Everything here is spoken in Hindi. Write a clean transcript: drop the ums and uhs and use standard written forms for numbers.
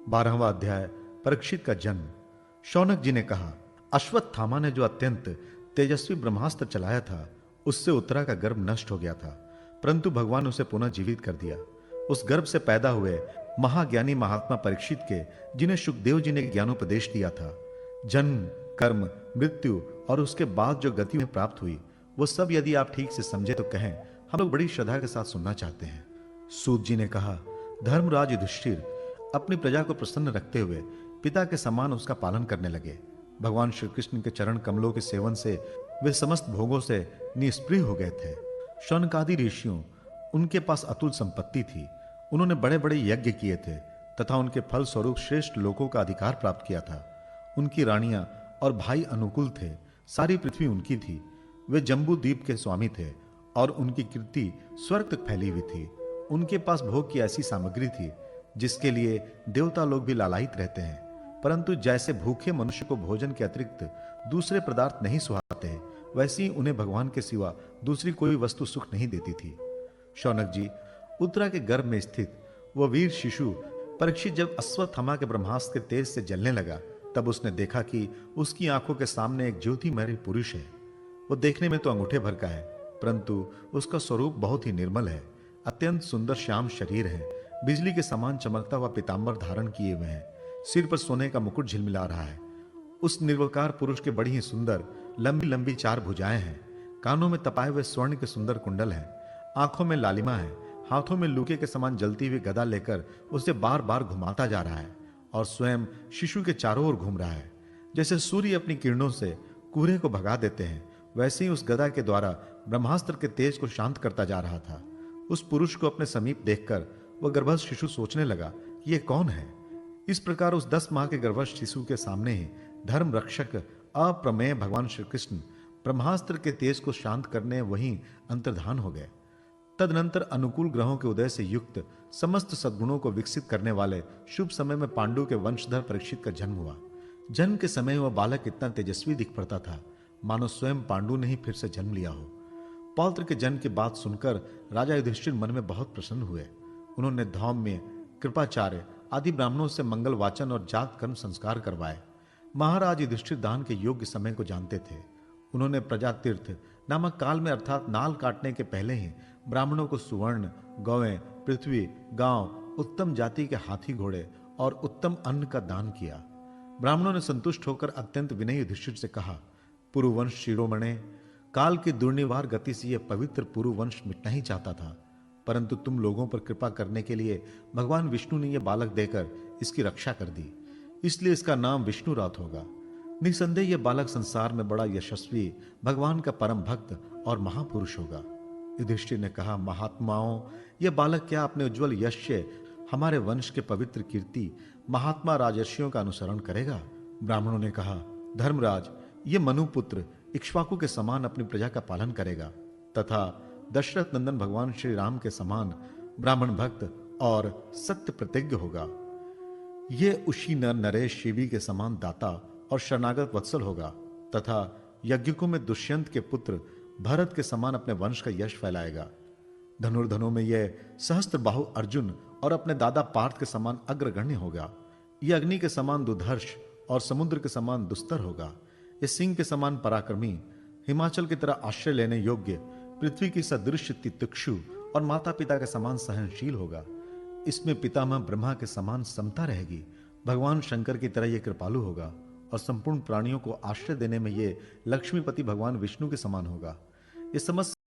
12वां अध्याय। परीक्षित का जन्म। शौनक जी ने कहा, अश्वत्थामा ने जो अत्यंत तेजस्वी ब्रह्मास्त्र चलाया था, उससे उत्तरा का गर्भ नष्ट हो गया था, परंतु भगवान उसे पुनः जीवित कर दिया। उस गर्भ से पैदा हुए महाज्ञानी महात्मा परीक्षित के, जिन्हें सुखदेव जी ने ज्ञानोपदेश दिया था, जन्म, कर्म, मृत्यु और उसके बाद जो गति में प्राप्त हुई, वो सब यदि आप ठीक से समझे तो कहें, हम लोग बड़ी श्रद्धा के साथ सुनना चाहते हैं। सूत जी ने कहा, धर्मराज युधिष्ठिर अपनी प्रजा को प्रसन्न रखते हुए पिता के समान उसका पालन करने लगे। भगवान श्री कृष्ण के चरण कमलों के सेवन से वे समस्त भोगों से निष्प्रिय हो गए थे। शौनकादि ऋषियों, उनके पास अतुल संपत्ति थी। उन्होंने बड़े बड़े यज्ञ किए थे तथा उनके फल स्वरूप श्रेष्ठ लोकों का अधिकार प्राप्त किया था। उनकी रानियां और भाई अनुकूल थे। सारी पृथ्वी उनकी थी। वे जम्बू द्वीप के स्वामी थे और उनकी कीर्ति स्वर्ग तक फैली हुई थी। उनके पास भोग की ऐसी सामग्री थी जिसके लिए देवता लोग भी लालायित रहते हैं, परंतु जैसे भूखे मनुष्य को भोजन के अतिरिक्त दूसरे पदार्थ नहीं सुहाते हैं, वैसे ही उन्हें भगवान के सिवा दूसरी कोई वस्तु सुख नहीं देती थी। शौनक जी, उत्तरा के गर्भ में स्थित वह वीर शिशु परीक्षित जब अश्वत्थामा के ब्रह्मास्त्र के तेज से जलने लगा, तब उसने देखा कि उसकी आंखों के सामने एक ज्योतिमय पुरुष है। वो देखने में तो अंगूठे भर का है, परंतु उसका स्वरूप बहुत ही निर्मल है। अत्यंत सुंदर श्याम शरीर है। बिजली के समान चमकता हुआ पीतांबर धारण किए हुए हैं। सिर पर सोने का मुकुट झिलमिला रहा है। उस निर्विकार पुरुष के बड़ी ही सुंदर लंबी लंबी 4 भुजाएं हैं। कानों में तपाए हुए स्वर्ण के सुंदर कुंडल हैं। आंखों में लालिमा है। हाथों में लूके के समान जलती हुई गदा लेकर उसे बार बार घुमाता जा रहा है और स्वयं शिशु के चारों ओर घूम रहा है। जैसे सूर्य अपनी किरणों से कोहरे को भगा देते हैं, वैसे ही उस गदा के द्वारा ब्रह्मास्त्र के तेज को शांत करता जा रहा था। उस पुरुष को अपने समीप देखकर वह गर्भस्थ शिशु सोचने लगा कि यह कौन है। इस प्रकार उस 10 माह के गर्भस्थ शिशु के सामने ही धर्म रक्षक अप्रमेय भगवान श्री कृष्ण ब्रह्मास्त्र के तेज को शांत करने वहीं अंतर्धान हो गए। तदनंतर अनुकूल ग्रहों के उदय से युक्त समस्त सद्गुणों को विकसित करने वाले शुभ समय में पांडु के वंशधर परीक्षित का जन्म हुआ। जन्म के समय वह बालक इतना तेजस्वी दिख पड़ता था, मानो स्वयं पांडु ने ही फिर से जन्म लिया हो। पौत्र के जन्म की बात सुनकर राजा युधिष्ठिर मन में बहुत प्रसन्न हुए। उन्होंने धौम्य, कृपाचार्य आदि ब्राह्मणों से मंगल वाचन और जात कर्म संस्कार करवाए। महाराज युधिष्ठिर दान के योग्य समय को जानते थे। उन्होंने प्रजातीर्थ नामक काल में, अर्थात नाल काटने के पहले ही, ब्राह्मणों को सुवर्ण, गौएं, पृथ्वी, गांव, उत्तम जाति के हाथी घोड़े और उत्तम अन्न का दान किया। ब्राह्मणों ने संतुष्ट होकर अत्यंत विनयी युधिष्ठिर से कहा, पुरुवंश शिरोमणे, काल की दुर्निवार गति से यह पवित्र पुरुवंश मिटना ही चाहता था, परंतु तुम लोगों पर कृपा करने के लिए भगवान विष्णु ने यह बालक देकर इसकी रक्षा कर दी, इसलिए इसका नाम विष्णुरात होगा। निसंदेह यह बालक संसार में बड़ा यशस्वी, भगवान का परम भक्त और महापुरुष होगा। युधिष्ठिर ने कहा, महात्माओं, यह बालक क्या अपने उज्जवल यश से हमारे वंश के पवित्र कीर्ति महात्मा राजर्षियों का अनुसरण करेगा? ब्राह्मणों ने कहा, धर्मराज, यह मनुपुत्र इक्ष्वाकु के समान अपनी प्रजा का पालन करेगा तथा दशरथ नंदन भगवान श्री राम के समान ब्राह्मण भक्त और सत्य प्रतिज्ञ होगा। यह उशी नर नरेश शिवी के समान दाता और शरणागत वत्सल होगा तथा यज्ञिकों में दुष्यंत के पुत्र भरत के समान अपने वंश का यश फैलाएगा। धनुर्धनों में यह सहस्त्र बाहु अर्जुन और अपने दादा पार्थ के समान अग्रगण्य होगा। यह अग्नि के समान दुधर्ष और समुद्र के समान दुस्तर होगा। यह सिंह के समान पराक्रमी, हिमाचल की तरह आश्रय लेने योग्य, पृथ्वी की सदृश तितिक्षु और माता पिता के समान सहनशील होगा। इसमें पितामह ब्रह्मा के समान समता रहेगी। भगवान शंकर की तरह यह कृपालु होगा और संपूर्ण प्राणियों को आश्रय देने में यह लक्ष्मीपति भगवान विष्णु के समान होगा। यह समस्त